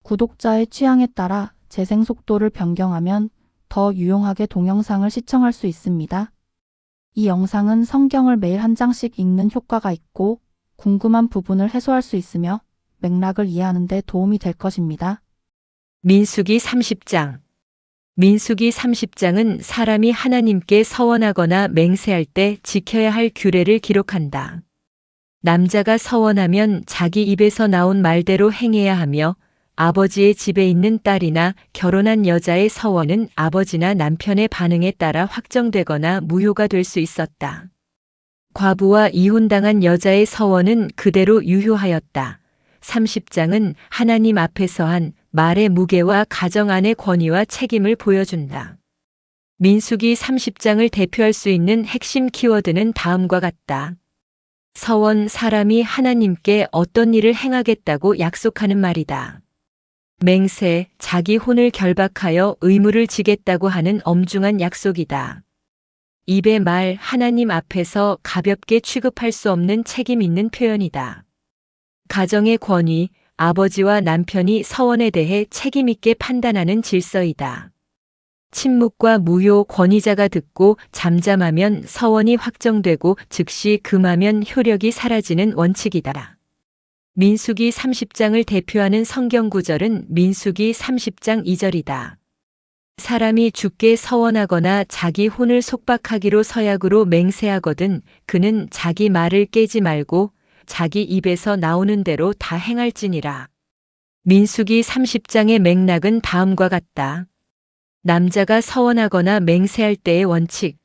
구독자의 취향에 따라 재생 속도를 변경하면 더 유용하게 동영상을 시청할 수 있습니다. 이 영상은 성경을 매일 한 장씩 읽는 효과가 있고 궁금한 부분을 해소할 수 있으며 맥락을 이해하는 데 도움이 될 것입니다. 민수기 30장. 민수기 30장은 사람이 하나님께 서원하거나 맹세할 때 지켜야 할 규례를 기록한다. 남자가 서원하면 자기 입에서 나온 말대로 행해야 하며 아버지의 집에 있는 딸이나 결혼한 여자의 서원은 아버지나 남편의 반응에 따라 확정되거나 무효가 될 수 있었다. 과부와 이혼당한 여자의 서원은 그대로 유효하였다. 30장은 하나님 앞에서 한 말의 무게와 가정 안의 권위와 책임을 보여준다. 민수기 30장을 대표할 수 있는 핵심 키워드는 다음과 같다. 서원, 사람이 하나님께 어떤 일을 행하겠다고 약속하는 말이다. 맹세, 자기 혼을 결박하여 의무를 지겠다고 하는 엄중한 약속이다. 입의 말, 하나님 앞에서 가볍게 취급할 수 없는 책임 있는 표현이다. 가정의 권위, 아버지와 남편이 서원에 대해 책임 있게 판단하는 질서이다. 침묵과 무효, 권위자가 듣고 잠잠하면 서원이 확정되고 즉시 금하면 효력이 사라지는 원칙이다. 민수기 30장을 대표하는 성경 구절은 민수기 30장 2절이다. 사람이 주께 서원하거나 자기 혼을 속박하기로 서약으로 맹세하거든 그는 자기 말을 깨지 말고 자기 입에서 나오는 대로 다 행할지니라. 민수기 30장의 맥락은 다음과 같다. 남자가 서원하거나 맹세할 때의 원칙.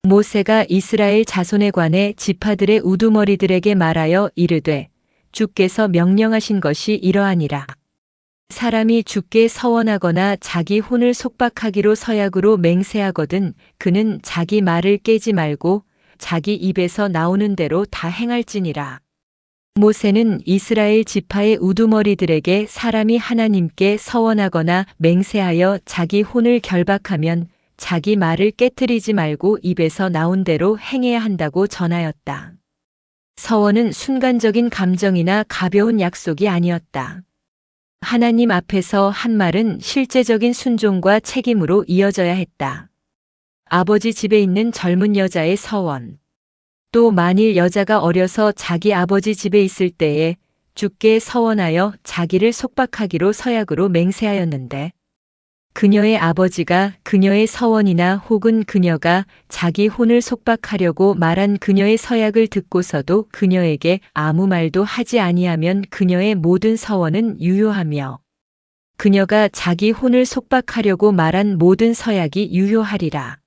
모세가 이스라엘 자손에 관해 지파들의 우두머리들에게 말하여 이르되 주께서 명령하신 것이 이러하니라. 사람이 주께 서원하거나 자기 혼을 속박하기로 서약으로 맹세하거든 그는 자기 말을 깨지 말고 자기 입에서 나오는 대로 다 행할지니라. 모세는 이스라엘 지파의 우두머리들에게 사람이 하나님께 서원하거나 맹세하여 자기 혼을 결박하면 자기 말을 깨트리지 말고 입에서 나온 대로 행해야 한다고 전하였다. 서원은 순간적인 감정이나 가벼운 약속이 아니었다. 하나님 앞에서 한 말은 실제적인 순종과 책임으로 이어져야 했다. 아버지 집에 있는 젊은 여자의 서원. 또 만일 여자가 어려서 자기 아버지 집에 있을 때에 주께 서원하여 자기를 속박하기로 서약으로 맹세하였는데 그녀의 아버지가 그녀의 서원이나 혹은 그녀가 자기 혼을 속박하려고 말한 그녀의 서약을 듣고서도 그녀에게 아무 말도 하지 아니하면 그녀의 모든 서원은 유효하며 그녀가 자기 혼을 속박하려고 말한 모든 서약이 유효하리라.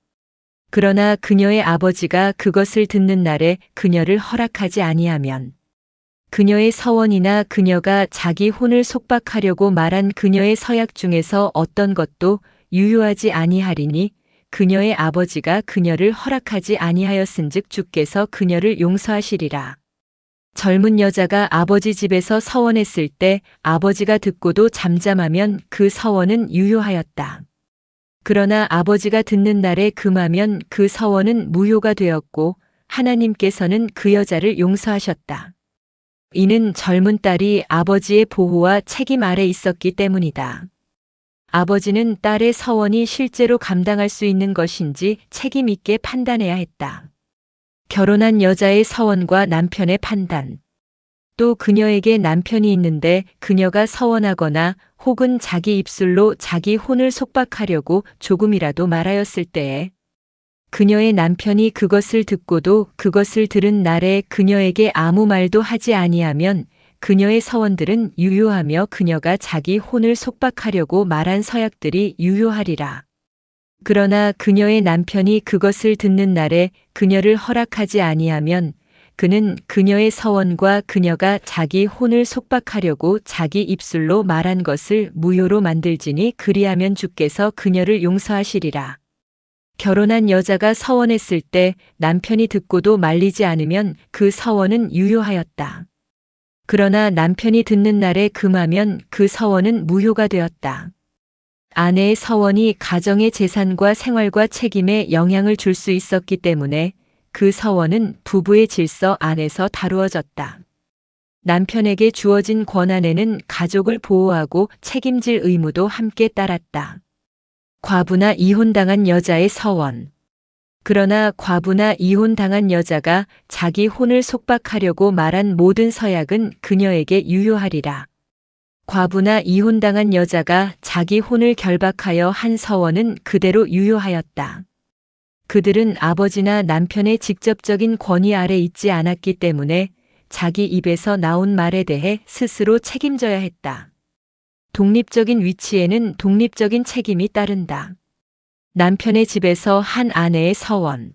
그러나 그녀의 아버지가 그것을 듣는 날에 그녀를 허락하지 아니하면 그녀의 서원이나 그녀가 자기 혼을 속박하려고 말한 그녀의 서약 중에서 어떤 것도 유효하지 아니하리니 그녀의 아버지가 그녀를 허락하지 아니하였은즉 주께서 그녀를 용서하시리라. 젊은 여자가 아버지 집에서 서원했을 때 아버지가 듣고도 잠잠하면 그 서원은 유효하였다. 그러나 아버지가 듣는 날에 금하면 그 서원은 무효가 되었고 하나님께서는 그 여자를 용서하셨다. 이는 젊은 딸이 아버지의 보호와 책임 아래 있었기 때문이다. 아버지는 딸의 서원이 실제로 감당할 수 있는 것인지 책임 있게 판단해야 했다. 결혼한 여자의 서원과 남편의 판단. 또 그녀에게 남편이 있는데 그녀가 서원하거나 혹은 자기 입술로 자기 혼을 속박하려고 조금이라도 말하였을 때에 그녀의 남편이 그것을 듣고도 그것을 들은 날에 그녀에게 아무 말도 하지 아니하면 그녀의 서원들은 유효하며 그녀가 자기 혼을 속박하려고 말한 서약들이 유효하리라. 그러나 그녀의 남편이 그것을 듣는 날에 그녀를 허락하지 아니하면 그는 그녀의 서원과 그녀가 자기 혼을 속박하려고 자기 입술로 말한 것을 무효로 만들지니 그리하면 주께서 그녀를 용서하시리라. 결혼한 여자가 서원했을 때 남편이 듣고도 말리지 않으면 그 서원은 유효하였다. 그러나 남편이 듣는 날에 금하면 그 서원은 무효가 되었다. 아내의 서원이 가정의 재산과 생활과 책임에 영향을 줄 수 있었기 때문에 그 서원은 부부의 질서 안에서 다루어졌다. 남편에게 주어진 권한에는 가족을 보호하고 책임질 의무도 함께 따랐다. 과부나 이혼당한 여자의 서원. 그러나 과부나 이혼당한 여자가 자기 혼을 속박하려고 말한 모든 서약은 그녀에게 유효하리라. 과부나 이혼당한 여자가 자기 혼을 결박하여 한 서원은 그대로 유효하였다. 그들은 아버지나 남편의 직접적인 권위 아래 있지 않았기 때문에 자기 입에서 나온 말에 대해 스스로 책임져야 했다. 독립적인 위치에는 독립적인 책임이 따른다. 남편의 집에서 한 아내의 서원.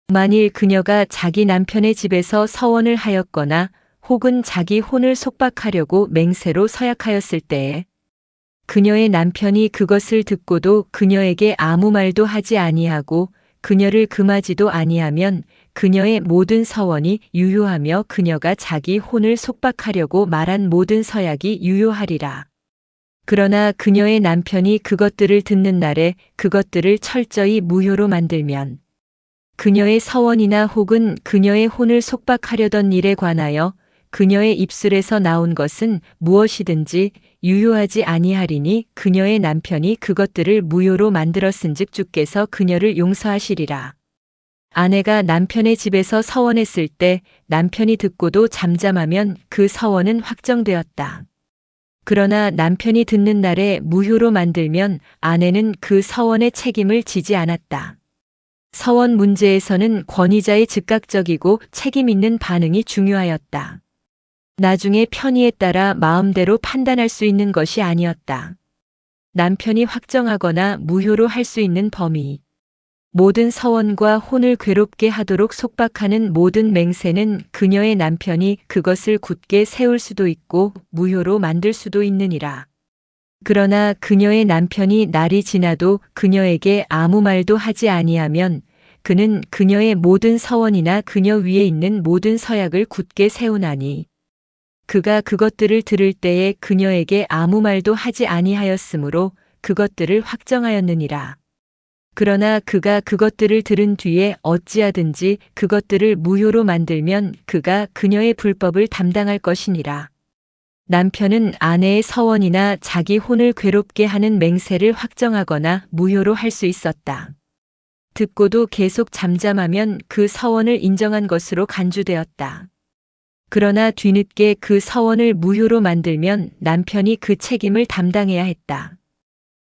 만일 그녀가 자기 남편의 집에서 서원을 하였거나 혹은 자기 혼을 속박하려고 맹세로 서약하였을 때에 그녀의 남편이 그것을 듣고도 그녀에게 아무 말도 하지 아니하고 그녀를 금하지도 아니하면 그녀의 모든 서원이 유효하며 그녀가 자기 혼을 속박하려고 말한 모든 서약이 유효하리라. 그러나 그녀의 남편이 그것들을 듣는 날에 그것들을 철저히 무효로 만들면 그녀의 서원이나 혹은 그녀의 혼을 속박하려던 일에 관하여 그녀의 입술에서 나온 것은 무엇이든지 유효하지 아니하리니 그녀의 남편이 그것들을 무효로 만들었은즉 주께서 그녀를 용서하시리라. 아내가 남편의 집에서 서원했을 때 남편이 듣고도 잠잠하면 그 서원은 확정되었다. 그러나 남편이 듣는 날에 무효로 만들면 아내는 그 서원의 책임을 지지 않았다. 서원 문제에서는 권위자의 즉각적이고 책임 있는 반응이 중요하였다. 나중에 편의에 따라 마음대로 판단할 수 있는 것이 아니었다. 남편이 확정하거나 무효로 할 수 있는 범위. 모든 서원과 혼을 괴롭게 하도록 속박하는 모든 맹세는 그녀의 남편이 그것을 굳게 세울 수도 있고 무효로 만들 수도 있느니라. 그러나 그녀의 남편이 날이 지나도 그녀에게 아무 말도 하지 아니하면 그는 그녀의 모든 서원이나 그녀 위에 있는 모든 서약을 굳게 세우나니 그가 그것들을 들을 때에 그녀에게 아무 말도 하지 아니하였으므로 그것들을 확정하였느니라. 그러나 그가 그것들을 들은 뒤에 어찌하든지 그것들을 무효로 만들면 그가 그녀의 불법을 담당할 것이니라. 남편은 아내의 서원이나 자기 혼을 괴롭게 하는 맹세를 확정하거나 무효로 할 수 있었다. 듣고도 계속 잠잠하면 그 서원을 인정한 것으로 간주되었다. 그러나 뒤늦게 그 서원을 무효로 만들면 남편이 그 책임을 담당해야 했다.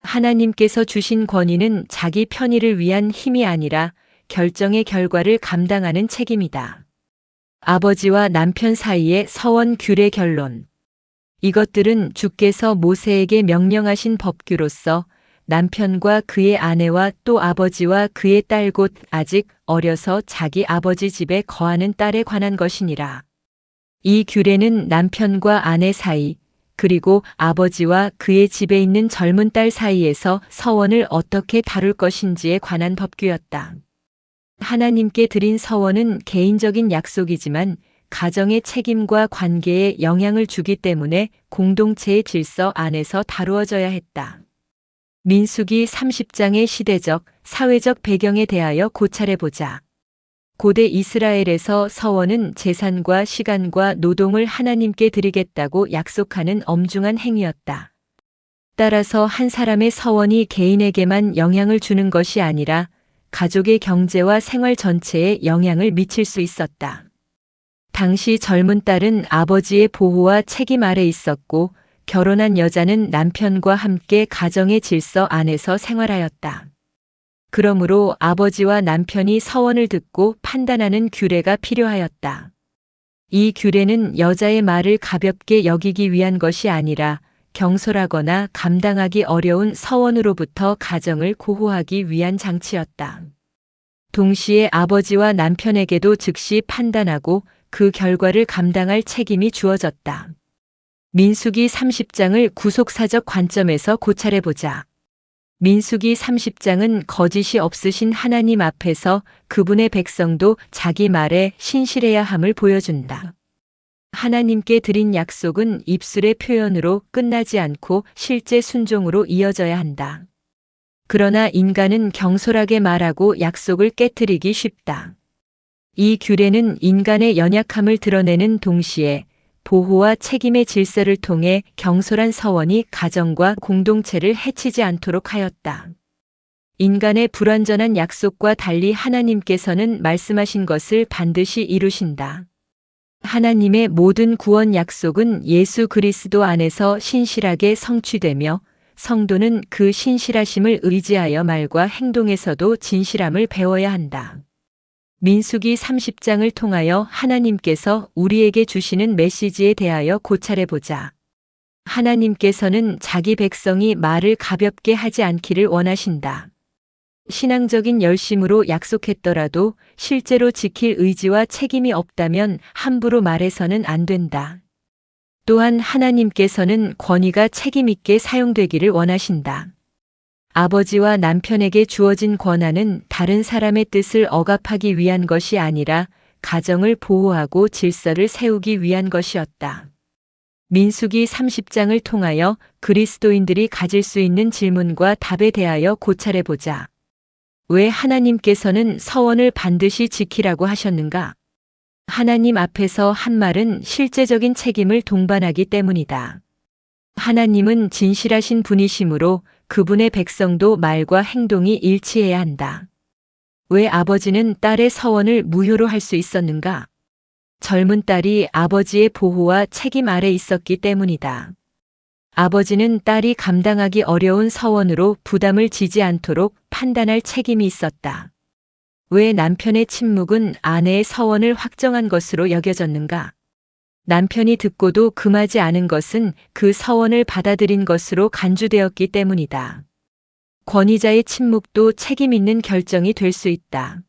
하나님께서 주신 권위는 자기 편의를 위한 힘이 아니라 결정의 결과를 감당하는 책임이다. 아버지와 남편 사이의 서원 규례 결론. 이것들은 주께서 모세에게 명령하신 법규로서 남편과 그의 아내와 또 아버지와 그의 딸 곧 아직 어려서 자기 아버지 집에 거하는 딸에 관한 것이니라. 이 규례는 남편과 아내 사이, 그리고 아버지와 그의 집에 있는 젊은 딸 사이에서 서원을 어떻게 다룰 것인지에 관한 법규였다. 하나님께 드린 서원은 개인적인 약속이지만 가정의 책임과 관계에 영향을 주기 때문에 공동체의 질서 안에서 다루어져야 했다. 민수기 30장의 시대적, 사회적 배경에 대하여 고찰해보자. 고대 이스라엘에서 서원은 재산과 시간과 노동을 하나님께 드리겠다고 약속하는 엄중한 행위였다. 따라서 한 사람의 서원이 개인에게만 영향을 주는 것이 아니라 가족의 경제와 생활 전체에 영향을 미칠 수 있었다. 당시 젊은 딸은 아버지의 보호와 책임 아래 있었고 결혼한 여자는 남편과 함께 가정의 질서 안에서 생활하였다. 그러므로 아버지와 남편이 서원을 듣고 판단하는 규례가 필요하였다. 이 규례는 여자의 말을 가볍게 여기기 위한 것이 아니라 경솔하거나 감당하기 어려운 서원으로부터 가정을 고호하기 위한 장치였다. 동시에 아버지와 남편에게도 즉시 판단하고 그 결과를 감당할 책임이 주어졌다. 민수기 30장을 구속사적 관점에서 고찰해보자. 민수기 30장은 거짓이 없으신 하나님 앞에서 그분의 백성도 자기 말에 신실해야 함을 보여준다. 하나님께 드린 약속은 입술의 표현으로 끝나지 않고 실제 순종으로 이어져야 한다. 그러나 인간은 경솔하게 말하고 약속을 깨트리기 쉽다. 이 규례는 인간의 연약함을 드러내는 동시에 보호와 책임의 질서를 통해 경솔한 서원이 가정과 공동체를 해치지 않도록 하였다. 인간의 불완전한 약속과 달리 하나님께서는 말씀하신 것을 반드시 이루신다. 하나님의 모든 구원 약속은 예수 그리스도 안에서 신실하게 성취되며 성도는 그 신실하심을 의지하여 말과 행동에서도 진실함을 배워야 한다. 민수기 30장을 통하여 하나님께서 우리에게 주시는 메시지에 대하여 고찰해 보자. 하나님께서는 자기 백성이 말을 가볍게 하지 않기를 원하신다. 신앙적인 열심으로 약속했더라도 실제로 지킬 의지와 책임이 없다면 함부로 말해서는 안 된다. 또한 하나님께서는 권위가 책임있게 사용되기를 원하신다. 아버지와 남편에게 주어진 권한은 다른 사람의 뜻을 억압하기 위한 것이 아니라 가정을 보호하고 질서를 세우기 위한 것이었다. 민수기 30장을 통하여 그리스도인들이 가질 수 있는 질문과 답에 대하여 고찰해 보자. 왜 하나님께서는 서원을 반드시 지키라고 하셨는가? 하나님 앞에서 한 말은 실제적인 책임을 동반하기 때문이다. 하나님은 진실하신 분이시므로 그분의 백성도 말과 행동이 일치해야 한다. 왜 아버지는 딸의 서원을 무효로 할 수 있었는가? 젊은 딸이 아버지의 보호와 책임 아래 있었기 때문이다. 아버지는 딸이 감당하기 어려운 서원으로 부담을 지지 않도록 판단할 책임이 있었다. 왜 남편의 침묵은 아내의 서원을 확정한 것으로 여겨졌는가? 남편이 듣고도 금하지 않은 것은 그 서원을 받아들인 것으로 간주되었기 때문이다. 권위자의 침묵도 책임 있는 결정이 될 수 있다.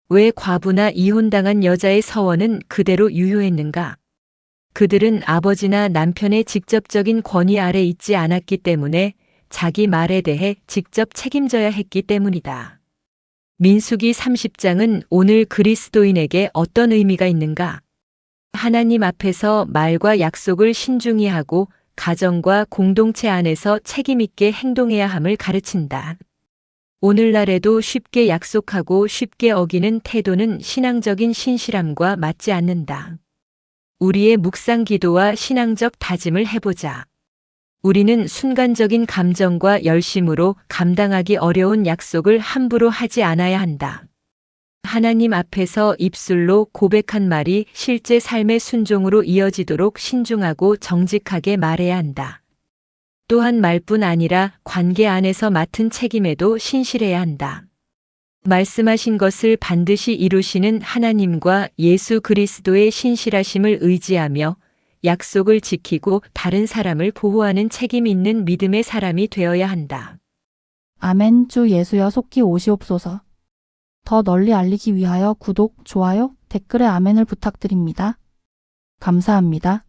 왜 과부나 이혼당한 여자의 서원은 그대로 유효했는가? 그들은 아버지나 남편의 직접적인 권위 아래 있지 않았기 때문에 자기 말에 대해 직접 책임져야 했기 때문이다. 민수기 30장은 오늘 그리스도인에게 어떤 의미가 있는가? 하나님 앞에서 말과 약속을 신중히 하고 가정과 공동체 안에서 책임있게 행동해야 함을 가르친다. 오늘날에도 쉽게 약속하고 쉽게 어기는 태도는 신앙적인 신실함과 맞지 않는다. 우리의 묵상 기도와 신앙적 다짐을 해보자. 우리는 순간적인 감정과 열심으로 감당하기 어려운 약속을 함부로 하지 않아야 한다. 하나님 앞에서 입술로 고백한 말이 실제 삶의 순종으로 이어지도록 신중하고 정직하게 말해야 한다. 또한 말뿐 아니라 관계 안에서 맡은 책임에도 신실해야 한다. 말씀하신 것을 반드시 이루시는 하나님과 예수 그리스도의 신실하심을 의지하며 약속을 지키고 다른 사람을 보호하는 책임 있는 믿음의 사람이 되어야 한다. 아멘. 주 예수여 속히 오시옵소서. 더 널리 알리기 위하여 구독, 좋아요, 댓글에 아멘을 부탁드립니다. 감사합니다.